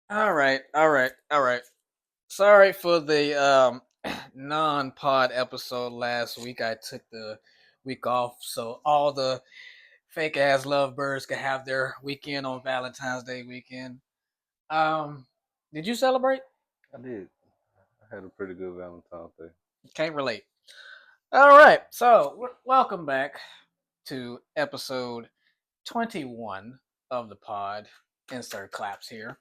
All right, all right, all right. Sorry for the non-pod episode last week. I took the week off so all the fake ass lovebirds could have their weekend on Valentine's Day weekend. Um, did you celebrate? I did. I had a pretty good Valentine's Day. Can't relate. All right, so welcome back to episode 21 of the pod. Insert claps here.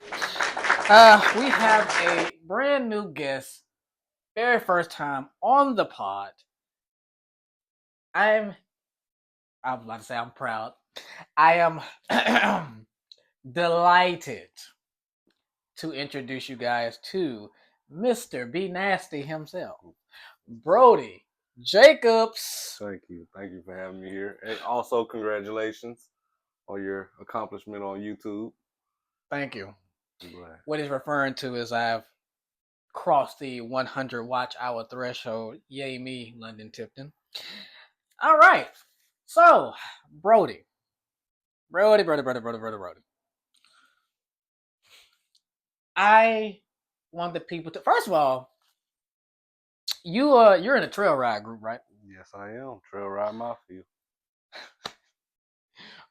We have a brand new guest, very first time on the pod. I'm I'm about to say I'm proud. I am delighted to introduce you guys to Mr. B Nasty himself, Brodie Jacobs. Thank you. Thank you for having me here. And also, congratulations on your accomplishment on YouTube. Thank you. I'm glad. What he's referring to is I've crossed the 100 watch hour threshold. Yay me, London Tipton. All right. So, Brodie. Brodie. I want the people to first of all, you're in a trail ride group, right? Yes, I am. Trail Ride Mafia.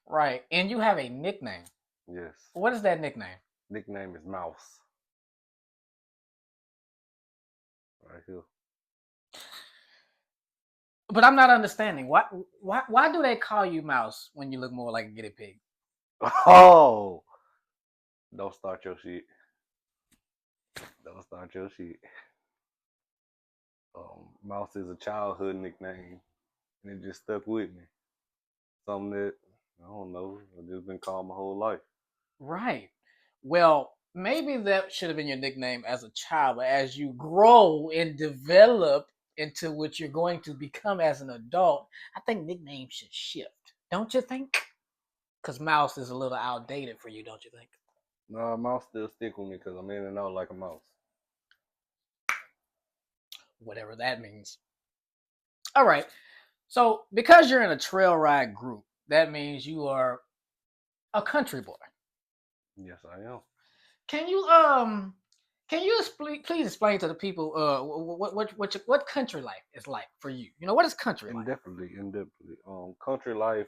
Right. And you have a nickname. Yes. What is that nickname? Nickname is Mouse. Right here. But I'm not understanding. Why do they call you Mouse when you look more like a guinea pig? Oh! Don't start your shit. Don't start your shit. Mouse is a childhood nickname, and it just stuck with me. Something that, I don't know, I've just been called my whole life. Right. Well, maybe that should have been your nickname as a child, but as you grow and develop into what you're going to become as an adult, I think nicknames should shift. Don't you think? Because Mouse is a little outdated for you, don't you think? No, Mouse still stick with me because I'm in and out like a mouse. Whatever that means. All right. So, because you're in a trail ride group, that means you are a country boy. Yes, I am. Can you please explain to the people what country life is like for you? You know, what is country life? Indefinitely. Country life.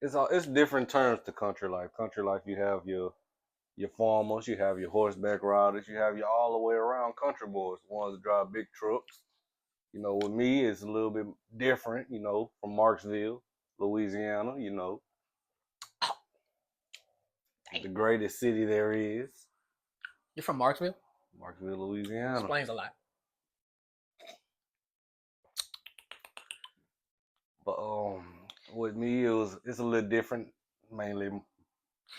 It's different terms to country life. Country life, you have your farmers, you have your horseback riders, you have your all the way around country boys, the ones that drive big trucks. You know, with me, it's a little bit different. You know, from Marksville, Louisiana. You know, Damn. the greatest city there is, You're from Marksville? Marksville, Louisiana. Explains a lot. But with me, it's a little different. Mainly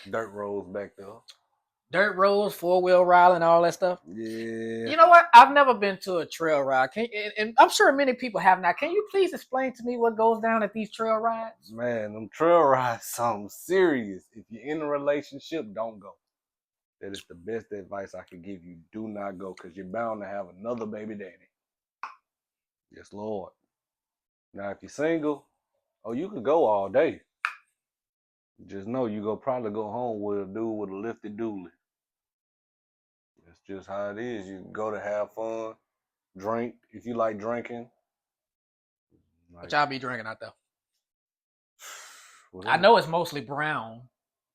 dirt roads back there. Dirt roads, four-wheel ride, and all that stuff. Yeah. You know what? I've never been to a trail ride. And I'm sure many people have not. Can you please explain to me what goes down at these trail rides? Man, them trail rides something serious. If you're in a relationship, don't go. That is the best advice I could give you. Do not go because you're bound to have another baby daddy. Yes, Lord. Now, if you're single, oh, you could go all day. Just know you go probably go home with a dude with a lifted dually. That's just how it is. You go to have fun, drink if you like drinking. What Like, y'all be drinking out there? I whatever. know it's mostly brown.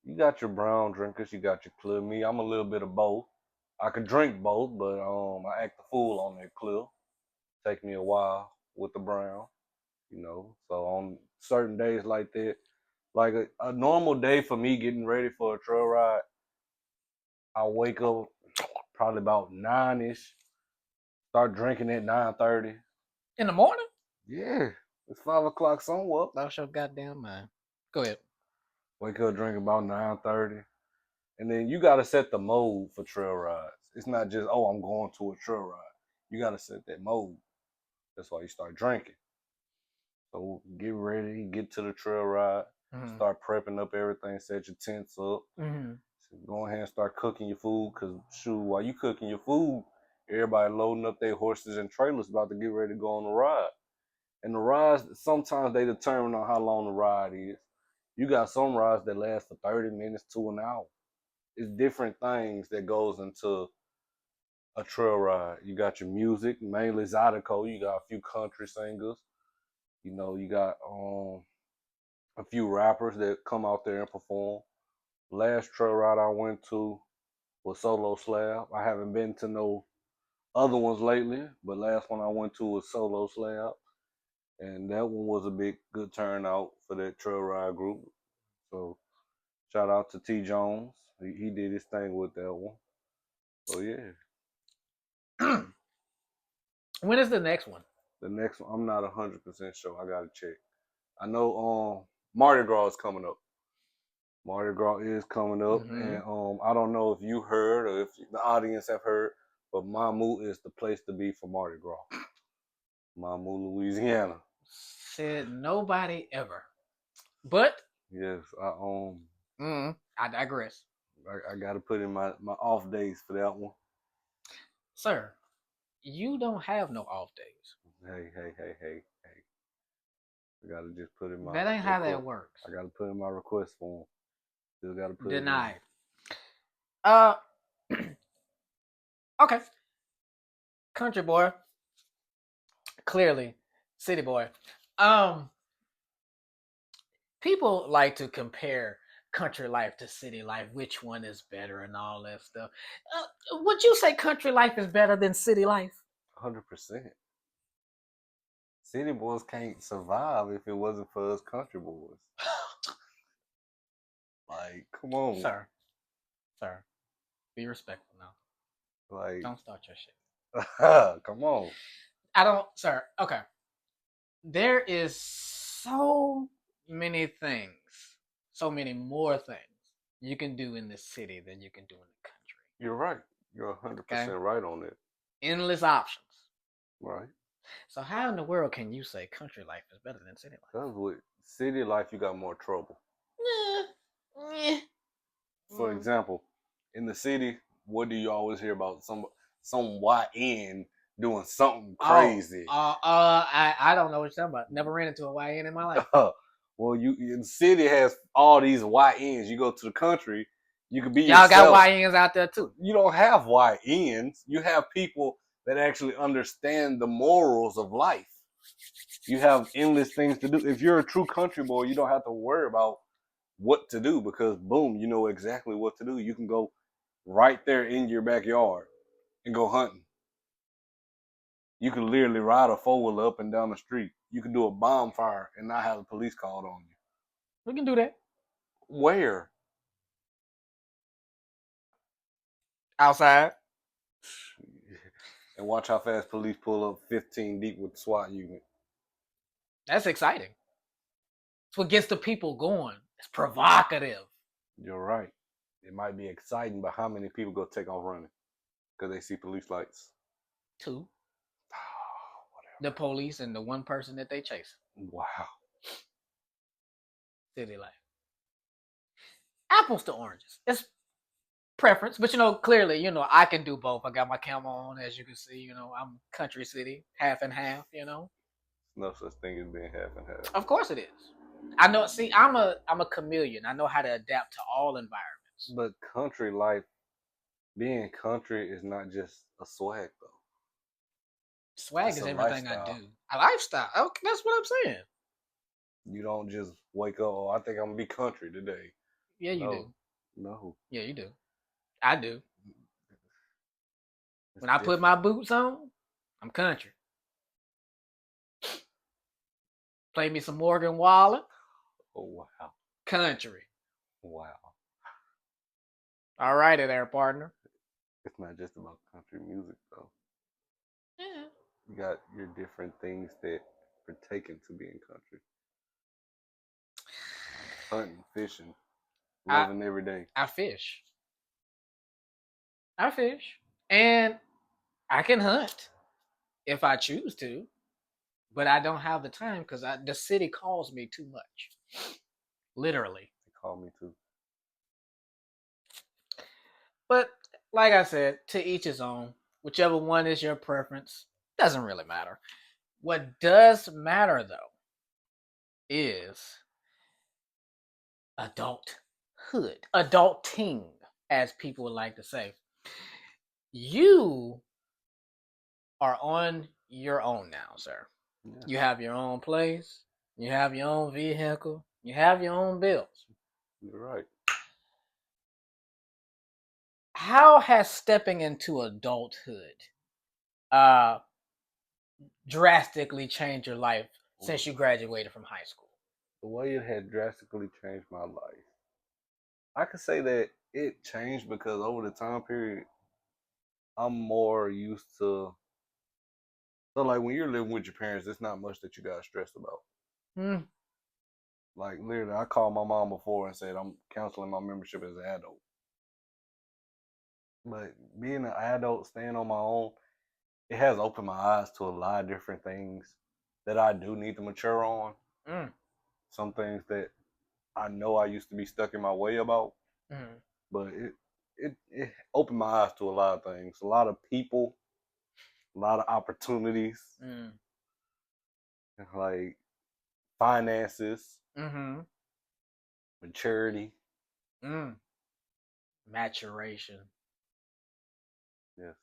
You got your brown drinkers, you got your clear. Me, I'm a little bit of both. I could drink both, but I act the fool on that clear. Take me a while with the brown, you know. So on certain days like that, like a normal day for me getting ready for a trail ride, I wake up probably about 9ish. Start drinking at 9:30. In the morning? Yeah, it's 5 o'clock somewhere. Lost your goddamn mind. Go ahead. Wake up, drink about 9:30, and then you gotta set the mode for trail rides. It's not just I'm going to a trail ride. You gotta set that mode. That's why you start drinking. So get ready, get to the trail ride, start prepping up everything, set your tents up. So go ahead and start cooking your food, cause shoot, while you cooking your food, everybody loading up their horses and trailers about to get ready to go on the ride. And the rides, sometimes they determine on how long the ride is. You got some rides that last for 30 minutes to an hour. it's different things that goes into a trail ride. You got your music, mainly Zydeco. You got a few country singers. You know, you got a few rappers that come out there and perform. Last trail ride I went to was Solo Slab. I haven't been to no other ones lately, but last one I went to was Solo Slab, and that one was a big good turnout for that trail ride group. So shout out to T Jones. He did his thing with that one. So yeah, When is the next one? the next one I'm not 100% sure. I gotta check. I know Mardi Gras is coming up. Mardi Gras is coming up, Mm-hmm. and I don't know if you heard or if the audience have heard, but Mamou is the place to be for Mardi Gras. Mamou, Louisiana. Said nobody ever. But Yes, I digress. I got to put in my off days for that one. Sir, you don't have no off days. Hey. I got to just put in my That ain't how that request. works. I got to put in my request form. Still got to put Denied. it Uh, okay. Country boy. Clearly, city boy. Um, People like to compare country life to city life. Which one is better and all that stuff. Would you say country life is better than city life? in. 100%. City boys can't survive if it wasn't for us country boys. Like, come on. Sir, be respectful now. Like, Don't start your shit. come on. I don't, sir. Okay. There is so many things, so many more things you can do in the city than you can do in the country. You're right. You're Okay? 100% right on it. Endless options. Right. So how in the world can you say country life is better than city life? Because with city life, you got more trouble. Eh. For example, in the city, what do you always hear about? Some YN doing something crazy. I don't know what you're talking about. Never ran into a YN in my life. Well, you the city has all these YNs. You go to the country, you can be Y'all yourself. got YNs out there too. You don't have YNs. You have people that actually understand the morals of life. You have endless things to do. If you're a true country boy, you don't have to worry about what to do because boom, you know exactly what to do. You can go right there in your backyard and go hunting. You can literally ride a four-wheeler up and down the street. You can do a bonfire and not have the police called on you. We can do that. Where? Outside. And watch how fast police pull up 15 deep with the SWAT unit. That's exciting. It's what gets the people going. It's provocative. You're right. It might be exciting, but how many people go take off running because they see police lights? Two. The police and the one person that they chase. Wow. City life. Apples to oranges. It's preference, but clearly, I can do both. I got my camo on, as you can see. I'm country city, half and half. No such thing as being half and half. Of course it is. I know. See, I'm a chameleon. I know how to adapt to all environments. But country life, being country is not just a swag though. Swag It's is a everything lifestyle. I do. A lifestyle. Okay, that's what I'm saying. You don't just wake up, oh, I think I'm gonna be country today. Yeah, you do. No. Yeah, you do. I do. It's When I put my boots on, I'm country. Play me some Morgan Wallen. Oh wow. Country. Wow. All righty there, partner. It's not just about country music though. Yeah. You got your different things that partake into being country. Hunting, fishing, living every day. I fish. And I can hunt if I choose to, but I don't have the time because the city calls me too much. Literally. They call me too. But like I said, to each his own. Whichever one is your preference, doesn't really matter. What does matter though is adulthood, adulting. as people would like to say. You are on your own now, sir. Yeah. You have your own place. You have your own vehicle. You have your own bills. You're right. How has stepping into adulthood uh, drastically changed your life since you graduated from high school? The way it had drastically changed my life. I could say that it changed because over the time period, I'm more used to. So, like, when you're living with your parents, there's not much that you got to stress about. Hmm. Like, literally, I called my mom before and said I'm canceling my membership as an adult. But being an adult, staying on my own, it has opened my eyes to a lot of different things that I do need to mature on. Mm. Some things that I know I used to be stuck in my way about, Mm. but it opened my eyes to a lot of things, a lot of people, a lot of opportunities, Mm. like finances, Mm-hmm. maturity. Mm. Maturation. Yes.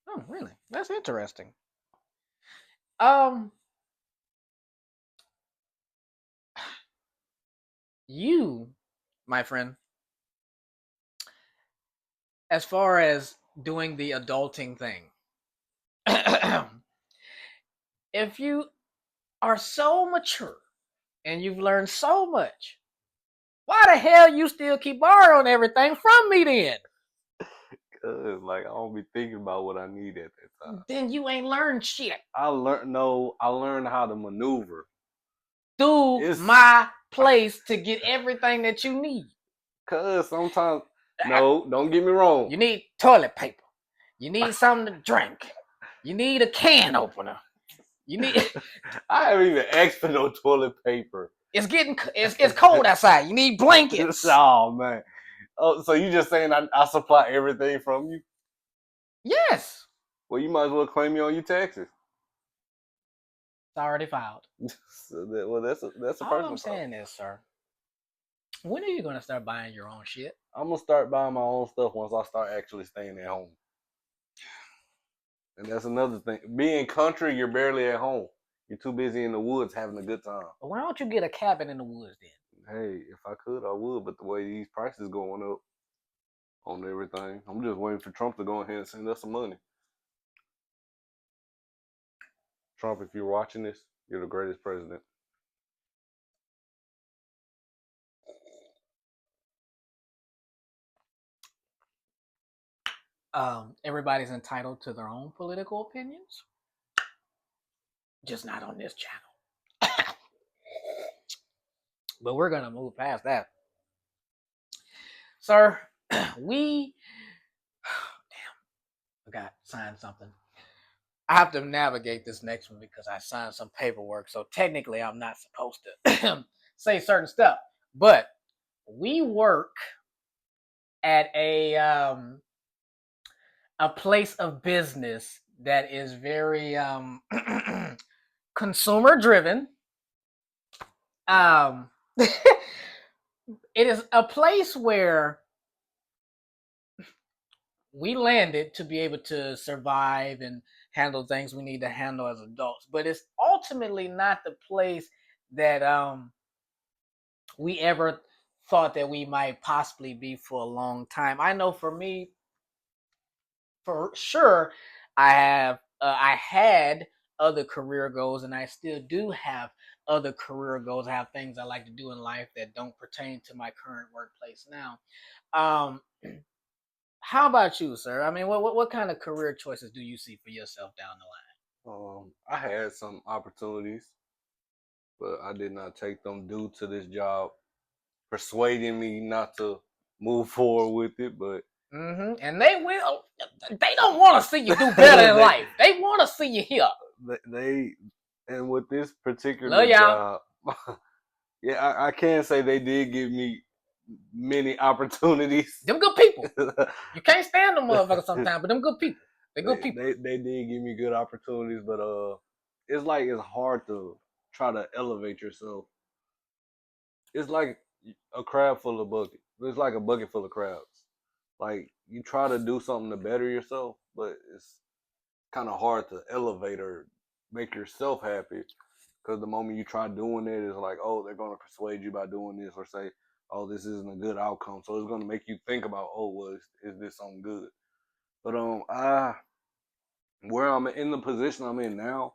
Oh, really? That's interesting. Um, you, my friend, as far as doing the adulting thing, if you are so mature and you've learned so much, why the hell you still keep borrowing everything from me then? Cause like I don't be thinking about what I need at that time. Then you ain't learned shit. I learned how to maneuver. Through It's my place to get everything that you need. cause sometimes no, don't get me wrong. You need toilet paper. You need something to drink. You need a can opener. You need. I haven't even asked for no toilet paper. It's cold outside. You need blankets. Oh man. Oh, so you just saying I supply everything from you? Yes. Well, you might as well claim me on your taxes. It's already filed. Well, that's a All personal I'm problem. saying is, sir, when are you gonna start buying your own shit? I'm gonna start buying my own stuff once I start actually staying at home. And that's another thing. Being country, you're barely at home. You're too busy in the woods having a good time. But why don't you get a cabin in the woods then? Hey, if I could, I would. But the way these prices going up on everything, I'm just waiting for Trump to go ahead and send us some money. Trump, if you're watching this, you're the greatest president. Everybody's entitled to their own political opinions, just not on this channel. But we're gonna move past that, sir. We I got signed something. I have to navigate this next one because I signed some paperwork. So technically, I'm not supposed to say certain stuff. But we work at a place of business that is very consumer driven. It is a place where we landed to be able to survive and handle things we need to handle as adults, but it's ultimately not the place that we ever thought that we might possibly be for a long time. I know for me, for sure, I had other career goals, and I still do have other career goals. I have things I like to do in life that don't pertain to my current workplace now. Um, how about you, sir? I mean, what kind of career choices do you see for yourself down the line? I had some opportunities, but I did not take them due to this job persuading me not to move forward with it. But Mm-hmm. And they will. They don't want to see you do better in life. They want to see you here. they and with this particular Love y'all. job, yeah, I can say they did give me many opportunities. Them good people. You can't stand them motherfuckers sometimes, but them good people. They good people. They did give me good opportunities, but it's like it's hard to try to elevate yourself. It's like a crab full of bucket. It's like a bucket full of crabs. like you try to do something to better yourself, but it's kind of hard to elevate or make yourself happy because the moment you try doing it, it's like, oh, they're gonna persuade you by doing this, or say, oh, this isn't a good outcome, so it's gonna make you think about, oh, well, is this something good? But I where I'm in the position I'm in now,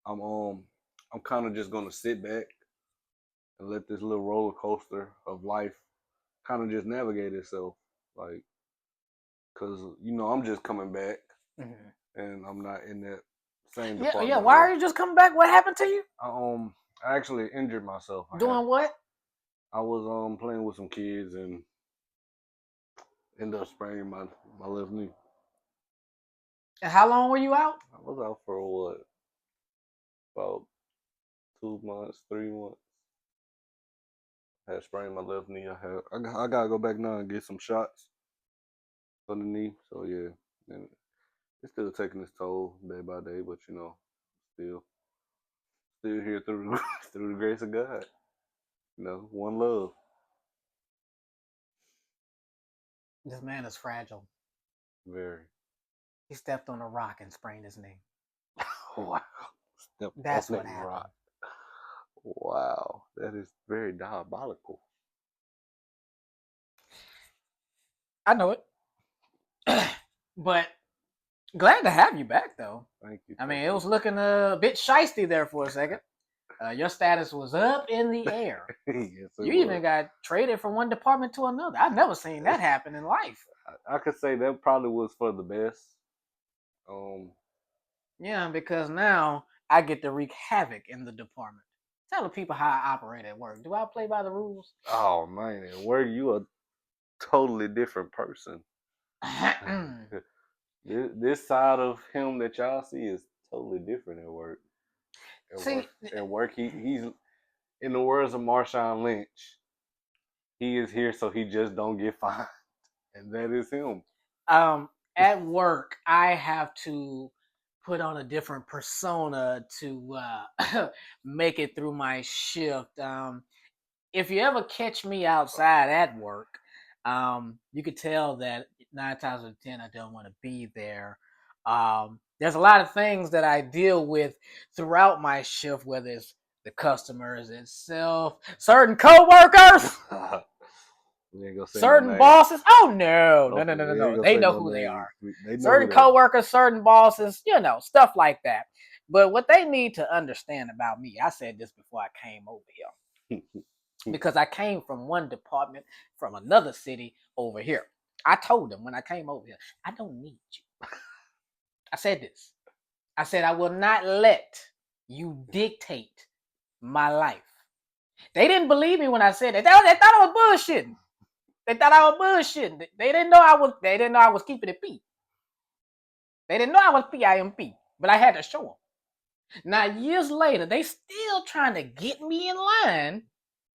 I'm I'm kind of just gonna sit back and let this little roller coaster of life kind of just navigate itself, like, cause I'm just coming back Mm-hmm. and I'm not in that same Yeah, yeah. department Why where are you just coming back? What happened to you? I actually injured myself. Doing what? I was playing with some kids and ended up spraining my left knee. And how long were you out? I was out for what, about 2 months, 3 months. I had sprained my left knee. I gotta go back now and get some shots on the knee. So yeah, and it's still taking its toll day by day, but still here through through the grace of God. One love. This man is fragile. Very. He stepped on a rock and sprained his knee. Wow. Step That's on what that happened. rock. Wow, that is very diabolical. I know it. But glad to have you back, though. Thank you. I mean, it was looking a bit shisty there for a second. Your status was up in the air. Yes, you even got traded from one department to another. I've never seen that happen in life. I could say that probably was for the best. Yeah, because now I get to wreak havoc in the department. Tell the people how I operate at work. Do I play by the rules? Oh man, at work you a totally different person. This side of him that y'all see is totally different at work. See, at work, he's in the words of Marshawn Lynch. He is here so he just don't get fined, and that is him. At work, I have to put on a different persona to make it through my shift. If you ever catch me outside at work, you could tell that 9 times out of 10 I don't want to be there. There's a lot of things that I deal with throughout my shift, whether it's the customers itself, certain coworkers, certain bosses. Oh no. They know who they are. Certain coworkers, certain bosses, stuff like that. But what they need to understand about me, I said this before I came over here. Because I came from one department from another city over here. I told them when I came over here, I don't need you. I said this. I said I will not let you dictate my life. They didn't believe me when I said that. They thought I was bullshitting. They thought I was bullshitting. They didn't know I was keeping it P. They didn't know I was PIMP, but I had to show them. Now years later, they still trying to get me in line,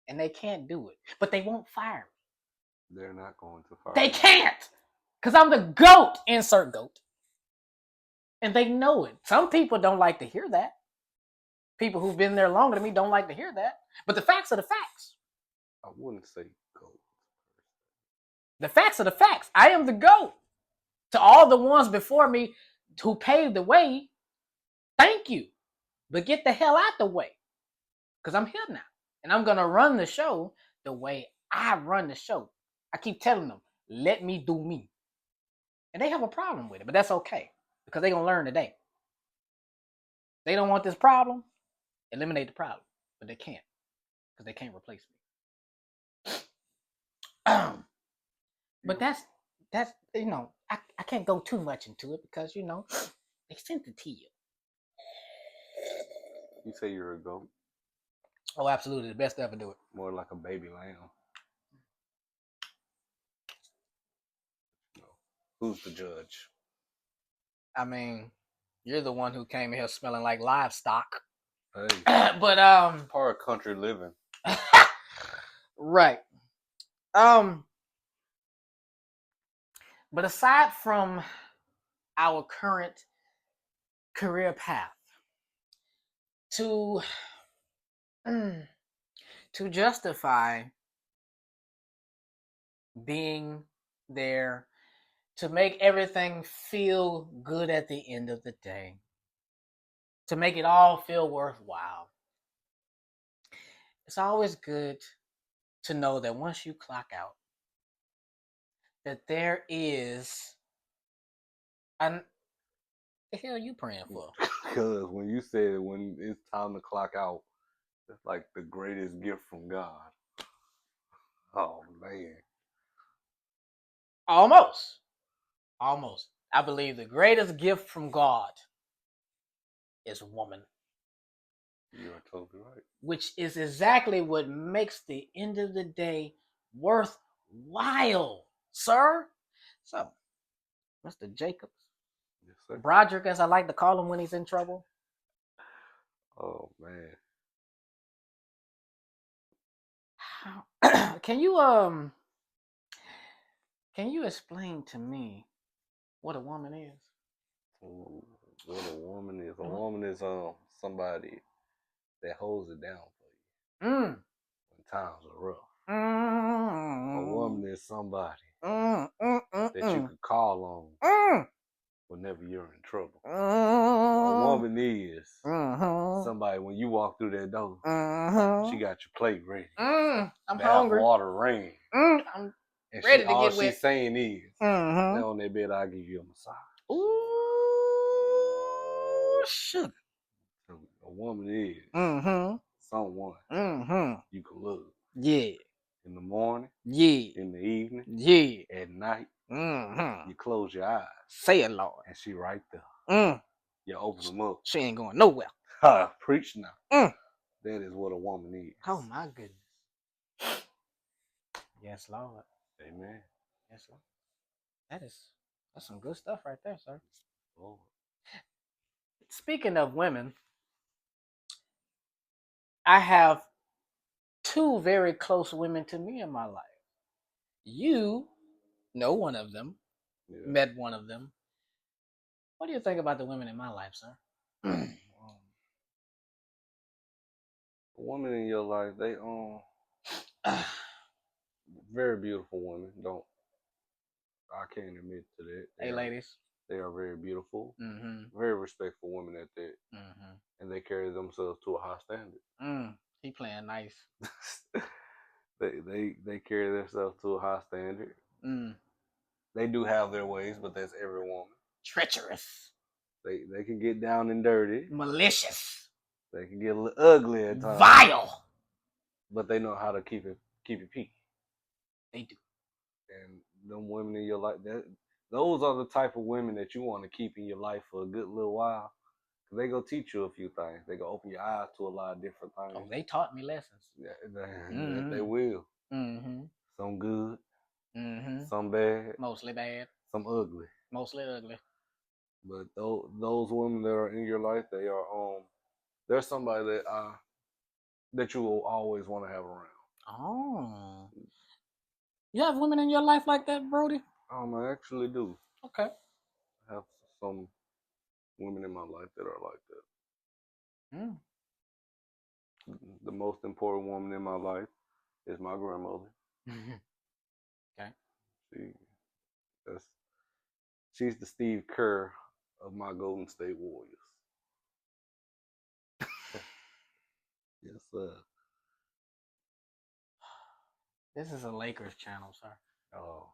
and they can't do it. But they won't fire me. They're not going to fire They can't. Because I'm the GOAT, insert GOAT. And they know it. Some people don't like to hear that. People who've been there longer than me don't like to hear that. But the facts are the facts. I wouldn't say GOAT. The facts are the facts. I am the GOAT. To all the ones before me who paved the way, thank you. But get the hell out the way. Because I'm here now. And I'm going to run the show the way I run the show. I keep telling them, let me do me. And they have a problem with it, but that's okay. Because they're going to learn today. They don't want this problem, eliminate the problem. But they can't. Because they can't replace me. But that's I can't go too much into it because they sent it to you. You say you're a GOAT? Oh, absolutely, the best to ever do it. More like a baby lamb. Who's the judge? I mean, you're the one who came in here smelling like livestock. Hey, but part of country living. Right. But aside from our current career path, to justify being there to make everything feel good at the end of the day, to make it all feel worthwhile. It's always good to know that once you clock out, that there is an the hell you praying for? Because when you said when it's time to clock out, it's like the greatest gift from God. Oh man. Almost. Almost. I believe the greatest gift from God is woman. You are totally right. Which is exactly what makes the end of the day worthwhile, sir. So, Mr. Jacobs, Yes, sir. Broderick, as I like to call him when he's in trouble. Oh man. Can you explain to me what a woman is? What a woman is. A woman is somebody that holds it down for you when times are rough. A woman is somebody that you could call on whenever you're in trouble. A woman is somebody when you walk through that door, she got your plate ready. I'm the hungry. Water rain. I'm And ready to all get she's wet. saying is, lay on that bed, I'll give you a massage. Ooh, sugar. So a woman is someone you can love. Yeah. In the morning. Yeah. In the evening. Yeah. At night. You close your eyes. Say it, Lord. And she right there. You open them up. She ain't going nowhere. Preach now. That is what a woman is. Oh my goodness. Yes, Lord. Amen. Yes, Lord. That's some good stuff right there, sir. Lord. Speaking of women, I have two very close women to me in my life. You know one of them. Yeah. Met one of them. What do you think about the women in my life, sir? A woman in your life, they very beautiful women. I can't admit to that. Hey, ladies. They are very beautiful, very respectful women at that, and they carry themselves to a high standard. He playing nice. They carry themselves to a high standard. They do have their ways, but that's every woman. Treacherous. They can get down and dirty. Malicious. They can get a little ugly at times. Vile. But they know how to keep it peaky. They do. And them women in your life, those are the type of women that you want to keep in your life for a good little while. They go teach you a few things. They go open your eyes to a lot of different things. Oh, they taught me lessons. Yeah, they will. Some good. Some bad. Mostly bad. Some ugly. Mostly ugly. But those women that are in your life, they are they're somebody that you will always want to have around. Oh. You have women in your life like that, Brodie? I actually do. Okay. I have some women in my life that are like that. The most important woman in my life is my grandmother. Okay. She's the Steve Kerr of my Golden State Warriors. Yes, sir. This is a Lakers channel, sir. Oh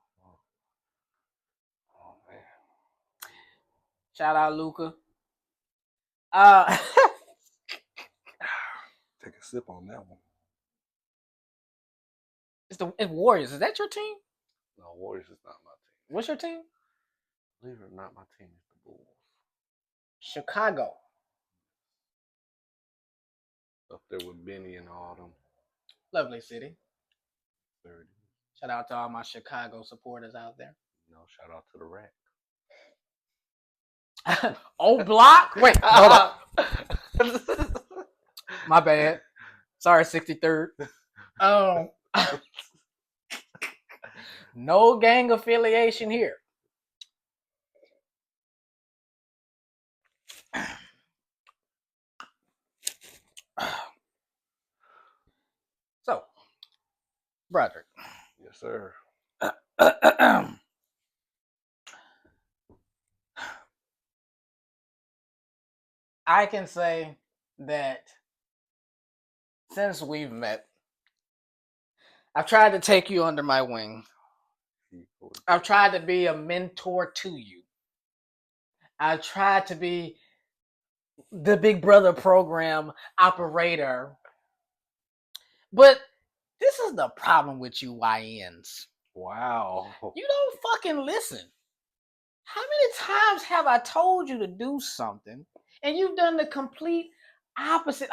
man. Shout out Luka. Take a sip on that one. It's Warriors. Is that your team? No, Warriors is not my team. What's your team? Believe it or not, my team is the Bulls. Chicago. Up there with Benny and all them. Lovely city. 30. Shout out to all my Chicago supporters out there. No, shout out to the Rack. Old block? Wait, hold up. My bad. Sorry, 63rd. No gang affiliation here. So, Broderick. Yes, sir. I can say that since we've met, I've tried to take you under my wing. I've tried to be a mentor to you. I've tried to be the Big Brother program operator. But this is the problem with you YNs. Wow. You don't fucking listen. How many times have I told you to do something and you've done the complete opposite?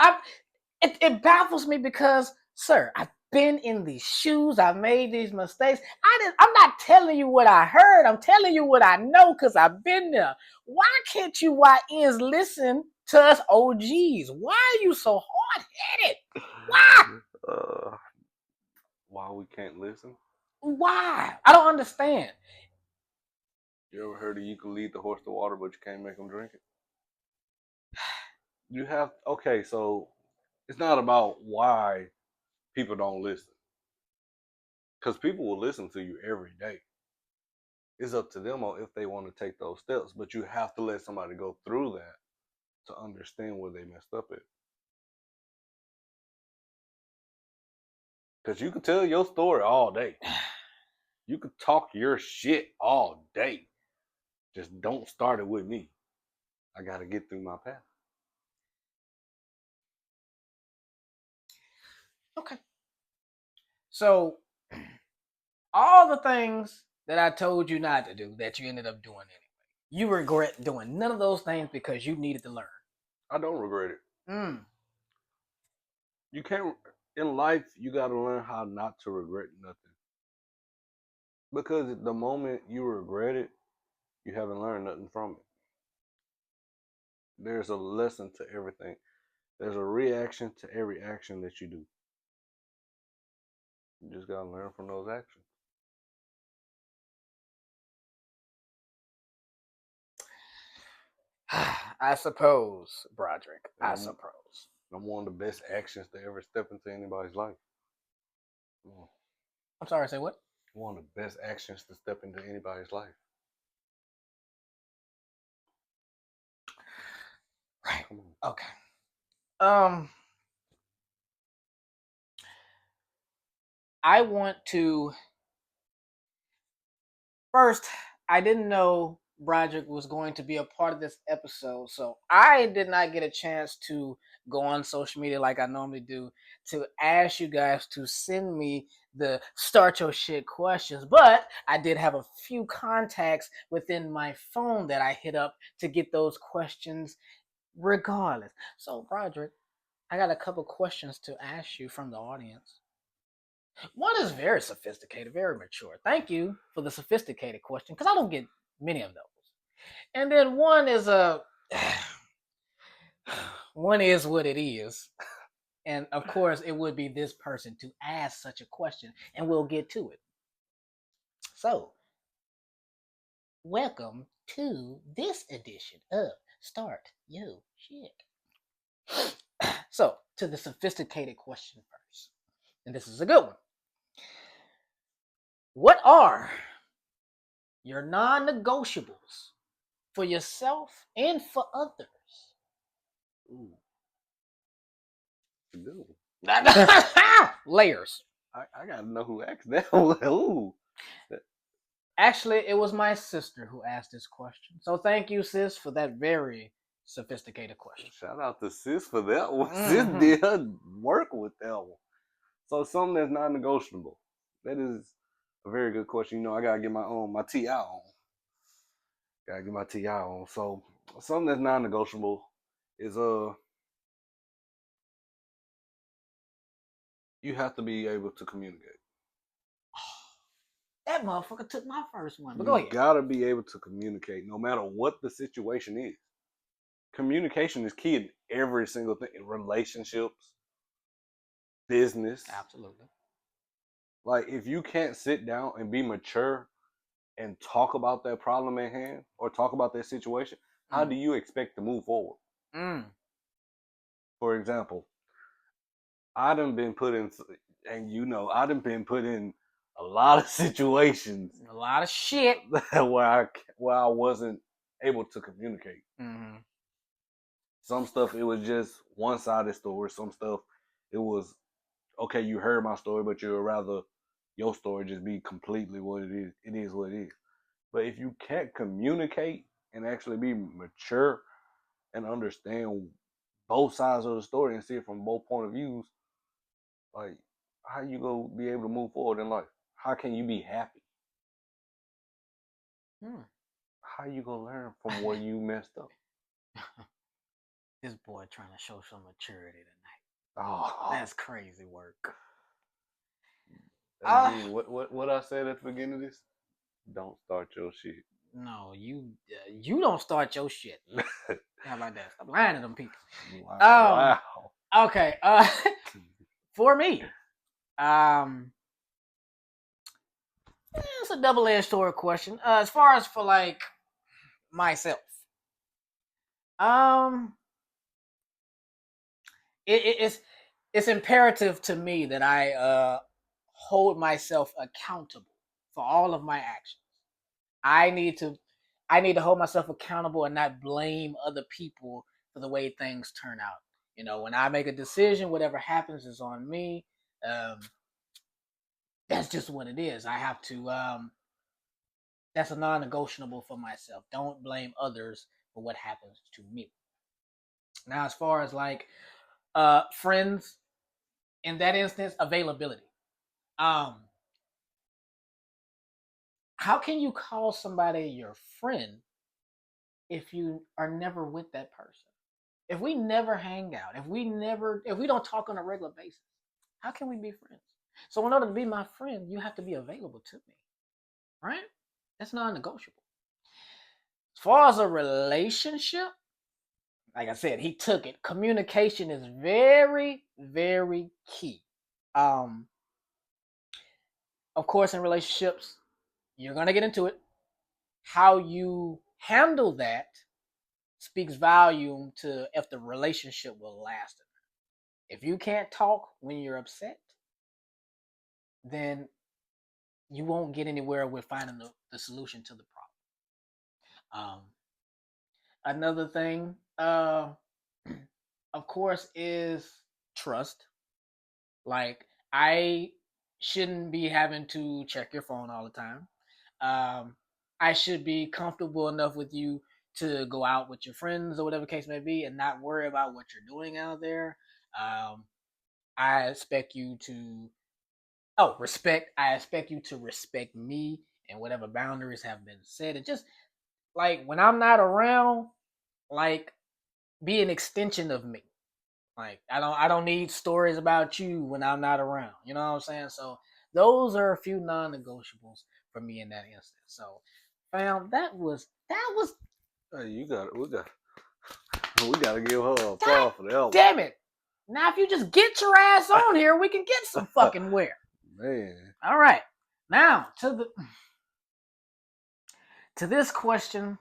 It baffles me because, sir, I've been in these shoes. I've made these mistakes. I'm not telling you what I heard. I'm telling you what I know because I've been there. Why can't you YNs listen to us OGs? Why are you so hard-headed? Why? Uh, why we can't listen? Why? I don't understand. You ever heard of you can lead the horse to water, but you can't make him drink it? You have, okay, so it's not about why people don't listen. Because people will listen to you every day. It's up to them on if they want to take those steps, but you have to let somebody go through that to understand where they messed up at. Because you can tell your story all day. You can talk your shit all day. Just don't start it with me. I got to get through my path. Okay. So, all the things that I told you not to do that you ended up doing anyway, you regret doing none of those things because you needed to learn. I don't regret it. Mm. You can't, in life, you got to learn how not to regret nothing. Because the moment you regret it, you haven't learned nothing from it. There's a lesson to everything. There's a reaction to every action that you do. You just gotta learn from those actions. I suppose, Broderick. And I suppose. I'm one of the best actions to ever step into anybody's life. I'm sorry, say what? One of the best actions to step into anybody's life. Right. Come on. Okay. I want to first, I didn't know Broderick was going to be a part of this episode, so I did not get a chance to go on social media like I normally do to ask you guys to send me the start your shit questions. But I did have a few contacts within my phone that I hit up to get those questions regardless. So, Broderick, I got a couple questions to ask you from the audience. One is very sophisticated, very mature. Thank you for the sophisticated question because I don't get many of those. And then one is a one is what it is. And of course, it would be this person to ask such a question, and we'll get to it. So, welcome to this edition of Start Yo Shit. So, to the sophisticated question first. And this is a good one. What are your non negotiables for yourself and for others? Ooh, it's a good one. Layers. I gotta know who asked that one. Ooh. Actually, it was my sister who asked this question. So thank you, sis, for that very sophisticated question. Shout out to Sis for that one. Sis Mm-hmm. did her work with that one. So something that's non negotiable. That is a very good question. You know, I gotta get my TI on. Gotta get my TI on. So something that's non negotiable is you have to be able to communicate. That motherfucker took my first one. But go You ahead. gotta be able to communicate no matter what the situation is. Communication is key in every single thing in relationships, business. Absolutely. Like if you can't sit down and be mature and talk about that problem at hand or talk about that situation, how do you expect to move forward? Mm. For example, I done been put in, and you know, I done been put in a lot of situations A lot of shit. where I wasn't able to communicate. Mm-hmm. Some stuff it was just one-sided story. Some stuff it was okay. You heard my story, but you'd rather your story just be completely what it is. It is what it is. But if you can't communicate and actually be mature and understand both sides of the story and see it from both point of views, like how you gonna be able to move forward in life? How can you be happy? Hmm. How you gonna learn from where you messed up? This boy trying to show some maturity tonight. Oh, That's crazy work. again, what I said at the beginning of this? Don't start your shit. No, you don't start your shit. How about that? Stop lying to them people. Wow. Okay. For me, um, it's a double-edged sword question. As far as for like myself, um, it's imperative to me that I hold myself accountable for all of my actions. I need to I need to hold myself accountable and not blame other people for the way things turn out. You know, when I make a decision, whatever happens is on me. Um, that's just what it is. I have to. That's a non-negotiable for myself. Don't blame others for what happens to me. Now, as far as like friends, in that instance, availability. Um, how can you call somebody your friend if you are never with that person? If we never hang out, if we don't talk on a regular basis, how can we be friends? So in order to be my friend, you have to be available to me, right? That's non-negotiable. As far as a relationship, like I said, he took it. Communication is very, very key. Um, of course, in relationships, you're gonna get into it. How you handle that speaks volume to if the relationship will last. If you can't talk when you're upset, then you won't get anywhere with finding the solution to the problem. Another thing, of course, is trust. Like, I shouldn't be having to check your phone all the time. I should be comfortable enough with you to go out with your friends or whatever case may be and not worry about what you're doing out there. Um, I expect you to respect. I expect you to respect me and whatever boundaries have been set. And just like when I'm not around, like be an extension of me. Like I don't need stories about you when I'm not around. You know what I'm saying? So those are a few non-negotiables for me in that instance. So fam, that was Hey, we gotta give her applause for that one. damn it. Now if you just get your ass on here, we can get some fucking where. Man. All right. Now to this question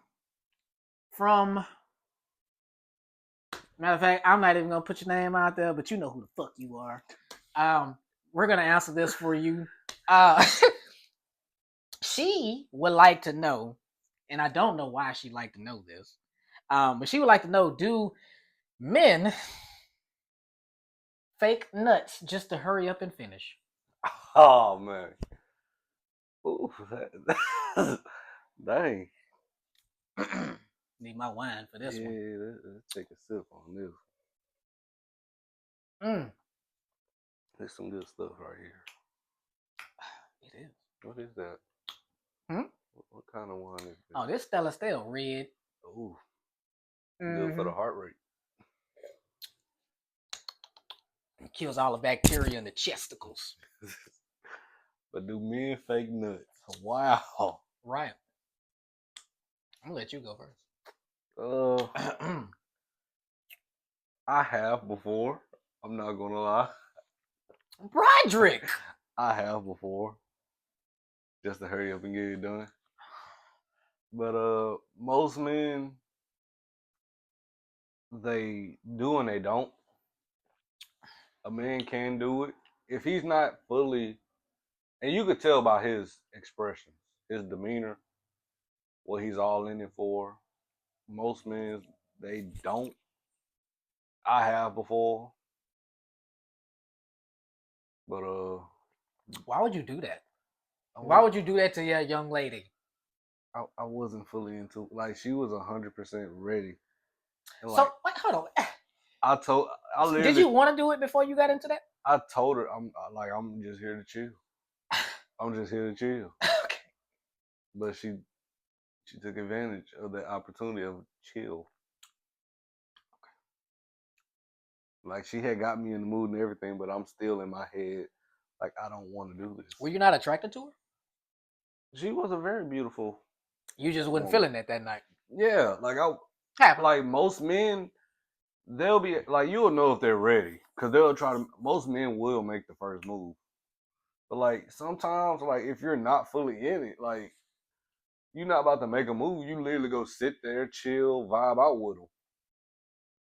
from, matter of fact, I'm not even gonna put your name out there, but you know who the fuck you are. We're gonna answer this for you. Uh, she would like to know, and I don't know why she'd like to know this, but she would like to know: do men fake nuts just to hurry up and finish? Oh man. Ooh, dang. Need my wine for this one. Yeah, let's take a sip on this. Mm, There's some good stuff right here. it is. What is that? Hmm? What kind of wine is this? Oh, this Stella Stale red. Ooh, good for Mm-hmm. the heart rate. It kills all the bacteria in the chesticles. But do men fake nuts? Wow. Right. I'm gonna let you go Uh, first. I have before. I'm not gonna lie. Broderick. I have before. Just to hurry up and get it done. But most men they do and they don't. A man can do it if he's not fully, and you could tell by his expressions, his demeanor, what he's all in it for. Most men they don't. I have before, but Why would you do that? I Why was would you do that to your young lady? I wasn't fully into like she was 100% ready, and So like wait, hold on. I Did literally you want to do it before you got into that? I told her I'm just here to chill. I'm just here to chill, Okay. but she took advantage of the opportunity of chill. Like she had got me in the mood and everything, but I'm still in my head like I don't want to do this. Were you not attracted to her? She was a very beautiful You just wasn't woman. feeling that night. Yeah, Happened. like most men, they'll be like you'll know if they're ready because they'll try to. Most men will make the first move, but like sometimes, like if you're not fully in it, like you're not about to make a move. You literally go sit there, chill, vibe out with them.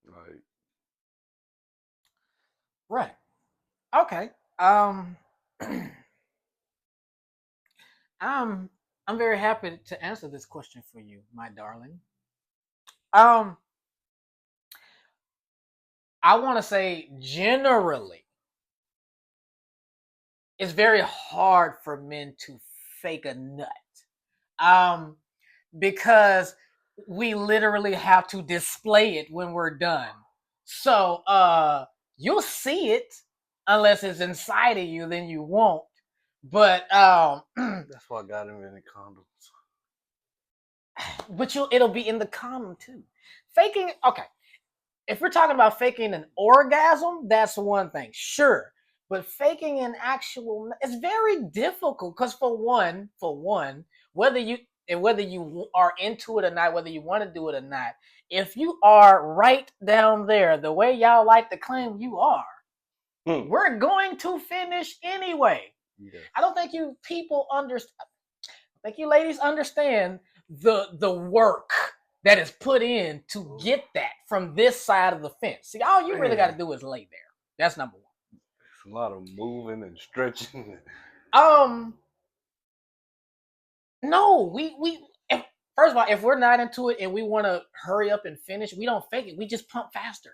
Like Right. Okay. Um. I'm I'm very happy to answer this question for you, my darling. Um. I want to say generally, it's very hard for men to fake a nut. Um, because we literally have to display it when we're done. So you'll see it unless it's inside of you, then you won't. But that's why I got invented condoms. but it'll be in the condom too. Faking, okay. If we're talking about faking an orgasm, that's one thing, sure. But faking an actual, it's very difficult because for one, whether you whether you are into it or not, whether you want to do it or not, if you are right down there, the way y'all like to claim you are, we're going to finish anyway. Yes. I don't think you people understand. I think you ladies understand the work that is put in to get that from this side of the fence. See, all you really got to do is lay there. That's number one. It's a lot of moving and stretching. Um, no, if, first of all, if we're not into it and we want to hurry up and finish, we don't fake it. We just pump faster.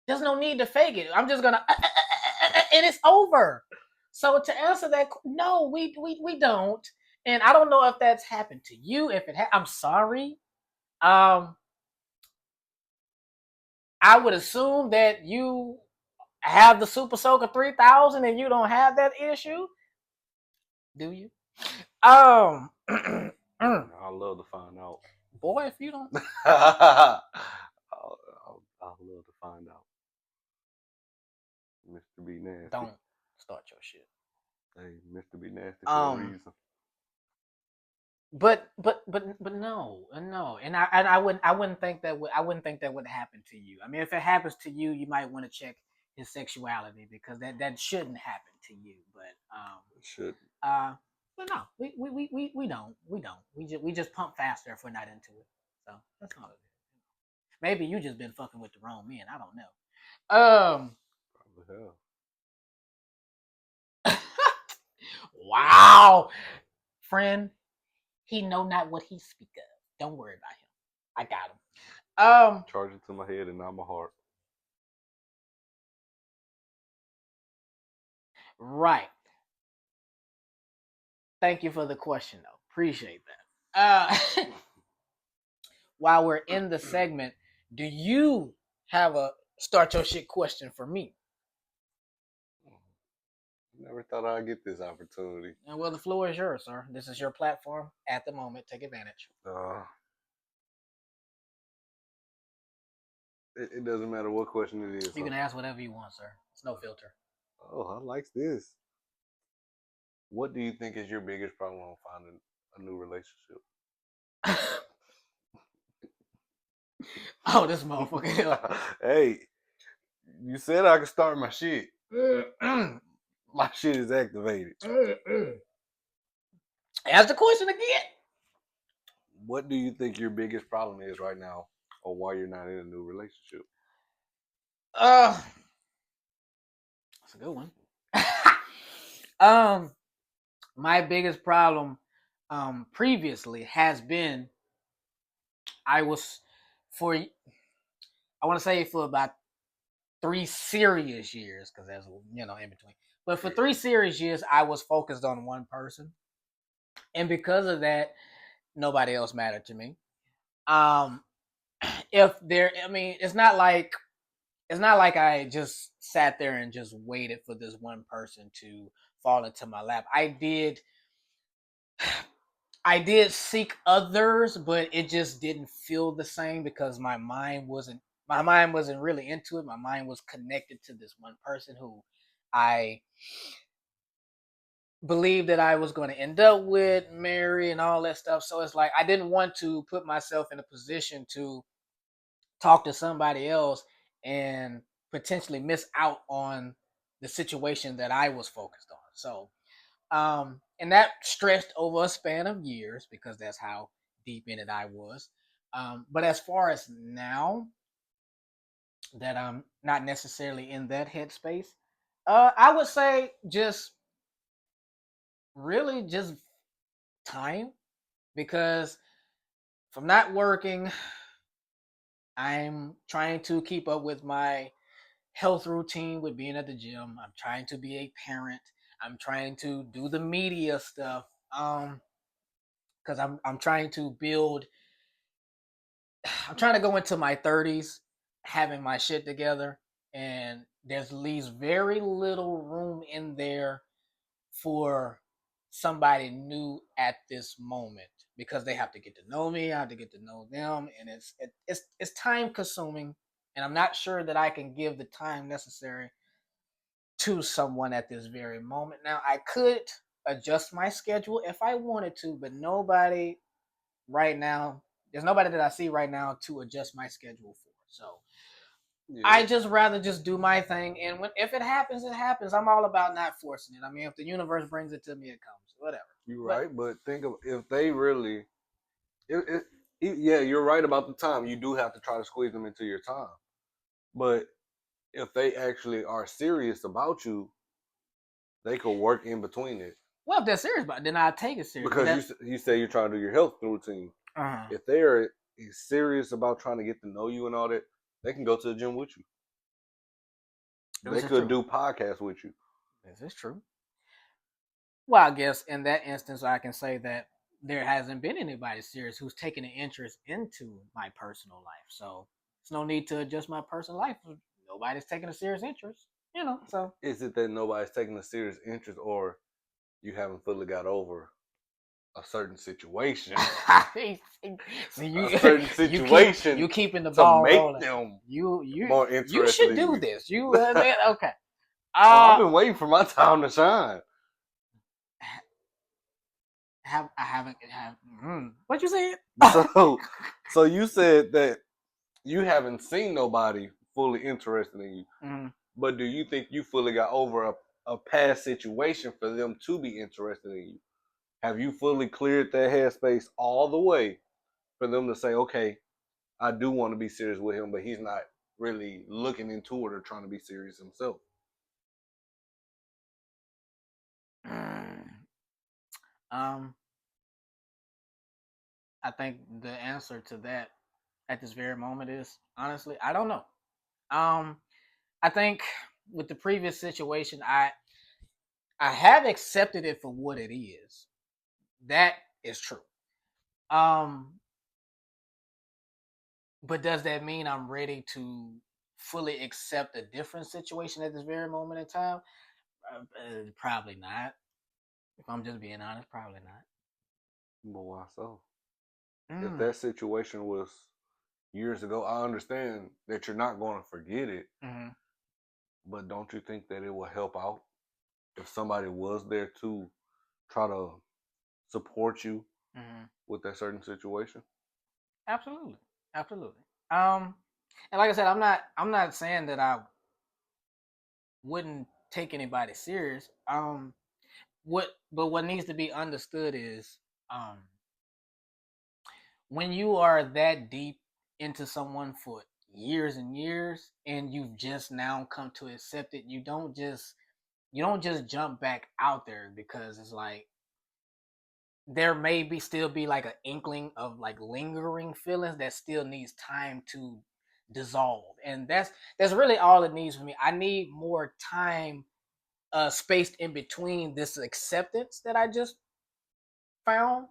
There's no need to fake it. I'm just gonna and it's over. So to answer that, no, we don't. And I don't know if that's happened to you. If I'm sorry. Um, I would assume that you have the Super Soaker 3000 and you don't have that issue. Do you? I love to find out. Boy, if you don't, I'll love to find out. Mr. B Nasty. don't start your shit. Hey, Mr. B Nasty for a Um, reason. but no, and I wouldn't think that would happen to you. I mean, if it happens to you, you might want to check his sexuality because that shouldn't happen to you. But It should. but no, we just pump faster if we're not into it. So that's all it is. Maybe you just been fucking with the wrong men. I don't know. Probably Wow, friend, he know not what he speak of. Don't worry about him. I got him. Charge it to my head and not my heart. Right. Thank you for the question, though. Appreciate that. While we're in the segment, do you have a start your shit question for me? Never thought I'd get this opportunity. And well, the floor is yours, sir. This is your platform at the moment. Take advantage. It doesn't matter what question it is. You can ask whatever you want, sir. It's no filter. Oh, I like this. What do you think is your biggest problem on finding a new relationship? Oh, this motherfucker. Hey, you said I could start my shit. My shit is activated. Ask the question again. What do you think your biggest problem is right now, or why you're not in a new relationship? That's a good one. My biggest problem previously has been I want to say for about 3 serious years, because there's in between. But for Yeah. 3 serious years, I was focused on one person, and because of that, nobody else mattered to me. Um, if there, I mean, it's not like I just sat there and just waited for this one person to fall into my lap. I did seek others, but it just didn't feel the same because my mind wasn't really into it. My mind was connected to this one person who I believed that I was going to end up with, marry, and all that stuff. So it's like I didn't want to put myself in a position to talk to somebody else and potentially miss out on the situation that I was focused on. So, and that stretched over a span of years because that's how deep in it I was. But as far as now that I'm not necessarily in that headspace, I would say just really just time, because if I'm not working, I'm trying to keep up with my health routine with being at the gym. I'm trying to be a parent. I'm trying to do the media stuff. Because I'm trying to build. I'm trying to go into my 30s having my shit together, and there's leaves very little room in there for somebody new at this moment because they have to get to know me. I have to get to know them, and it's time consuming, and I'm not sure that I can give the time necessary to someone at this very moment. Now, I could adjust my schedule if I wanted to, but nobody right now, there's nobody that I see right now to adjust my schedule for. So Yeah, I just rather just do my thing, and if it happens, it happens. I'm all about not forcing it. I mean, if the universe brings it to me, it comes. Whatever. you're But right. But think of if they really, yeah, you're right about the time. You do have to try to squeeze them into your time. But if they actually are serious about you, they could work in between it. well, if they're serious about it, then I take it serious. But Because that, you say you're trying to do your health routine. uh, If they are serious about trying to get to know you and all that, they can go to the gym with you. They this is could true. do podcasts with you. This is true. Well, I guess in that instance, I can say that there hasn't been anybody serious who's taken an interest into my personal life. So there's no need to adjust my personal life. Nobody's taking a serious interest, So Is it that nobody's taking a serious interest, or you haven't fully got over a certain situation, so a you certain you keep situation you keeping the to ball make rolling. them You more you interested should in do you? this. You okay? Oh, I've Uh, been waiting for my time to shine. have I haven't have what you said? So, so you said that you haven't seen nobody fully interested in you, Mhm. but do you think you fully got over a past situation for them to be interested in you? Have you fully cleared that headspace all the way for them to say, okay, I do want to be serious with him, but he's not really looking into it or trying to be serious himself? Um, I think the answer to that at this very moment is honestly, I don't know. Um, I think with the previous situation, I have accepted it for what it is. That is true. Um, but does that mean I'm ready to fully accept a different situation at this very moment in time? Probably not. If I'm just being honest, probably not. But why so? If Mm. that situation was years ago, I understand that you're not going to forget it, Mm-hmm. but don't you think that it will help out if somebody was there to try to support you Mm-hmm. with that certain situation? Absolutely, absolutely. Um, and like I said, I'm not saying that I wouldn't take anybody serious. What needs to be understood is um when you are that deep into someone for years and years and you've just now come to accept it, you don't just jump back out there because it's like there may be still be like an inkling of like lingering feelings that still needs time to dissolve. And that's really all it needs for me. I need more time spaced in between this acceptance that I just found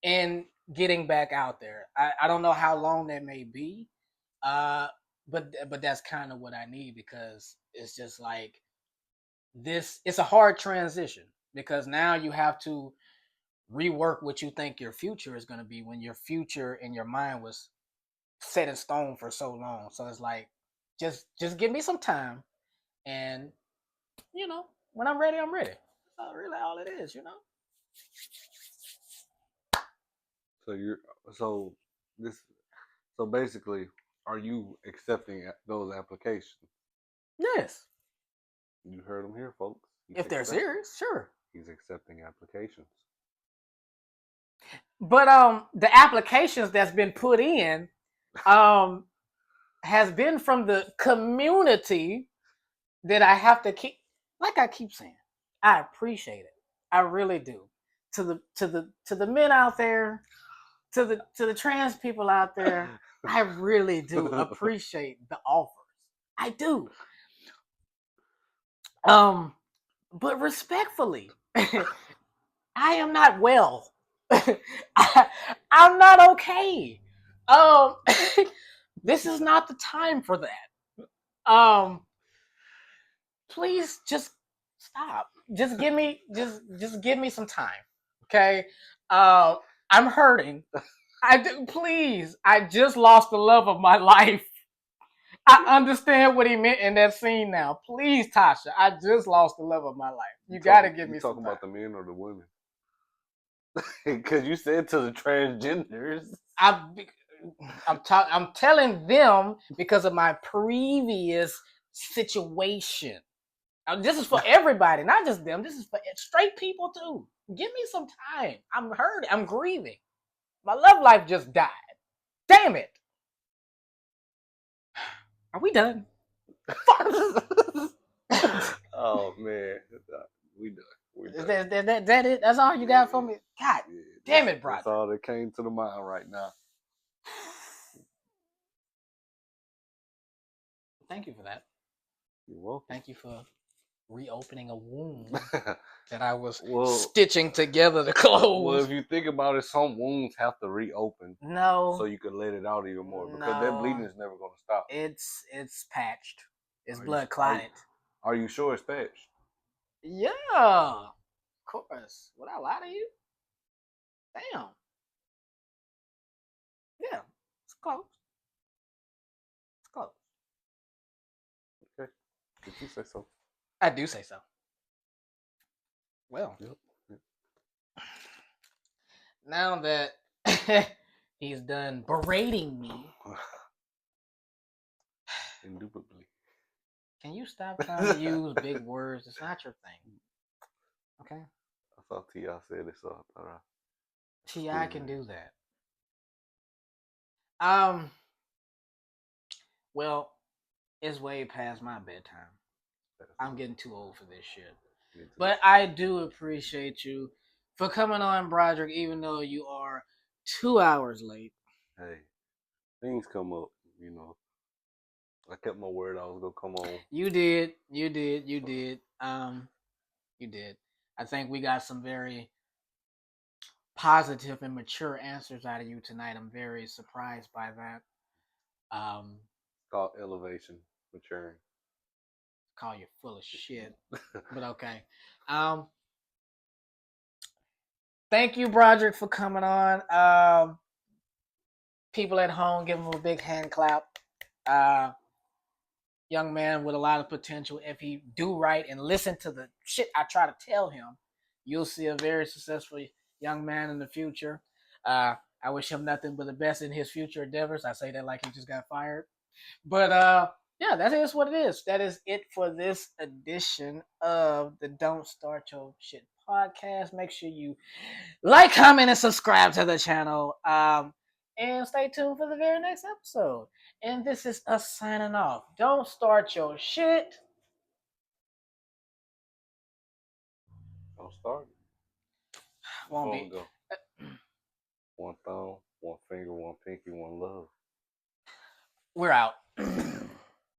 and getting back out there. I don't know how long that may be, uh, but that's kind of what I need, because it's just like this. It's a hard transition because now you have to rework what you think your future is going to be when your future in your mind was set in stone for so long. So it's like just give me some time, and when I'm ready, I'm ready. That's really all it is. So you're so this so basically, are you accepting those applications? Yes, You heard him here, folks. if they're serious, sure. He's accepting applications. But the applications that's been put in um has been from the community that I have to keep. Like I keep saying, I appreciate it. I really do. To the men out there, to the trans people out there, I really do appreciate the offers. I do. But respectfully, I am not well. I'm not okay. Um, this is not the time for that. Please just stop. Just give me some time. Okay. I'm hurting. Please. I just lost the love of my life. I understand what he meant in that scene now. Please, Tasha. I just lost the love of my life. You gotta give me some time. You talking about the men or the women? Because you said to the transgenders. I'm telling them because of my previous situation. This is for everybody, not just them. This is for straight people too. Give me some time. I'm hurting. I'm grieving. My love life just died. Damn it. Are we done? Oh man, we done. Is that it? That's all you got for me? God damn it, Brodie. That's all that came to the mind right now. Thank you for that. You're welcome. Thank you for reopening a wound that I was stitching together to close. Well, if you think about it, some wounds have to reopen. No. So you can let it out even more, because that bleeding is never going to stop. It's patched. It's blood clotted. Are you sure it's patched? Yeah, of course. Would I lie to you? Damn. Yeah, it's close. It's close. Okay. Did you say so? I do say so. Well, yep. Now that he's done berating me, indubitably. Can you stop trying to use big words? It's not your thing. Okay? I thought T.I. said it, so I thought T.I. can do that. Well, it's way past my bedtime. I'm getting too old for this shit. But I do appreciate you for coming on, Broderick, even though you are 2 hours late. Hey, things come up, I kept my word. I was gonna come on. You did. You did. I think we got some very positive and mature answers out of you tonight. I'm very surprised by that. It's called elevation, maturing. Call you full of shit, but okay. Thank you, Broderick, for coming on. People at home, give him a big hand clap. Young man with a lot of potential. If he do right and listen to the shit I try to tell him, you'll see a very successful young man in the future. I wish him nothing but the best in his future endeavors. I say that like he just got fired. But yeah, that is what it is. That is it for this edition of the Don't Start Your Shit podcast. Make sure you like, comment, and subscribe to the channel. And stay tuned for the very next episode. And this is us signing off. Don't start your shit. Don't start. Won't be. Go. One thumb, one finger, one pinky, one love. We're out.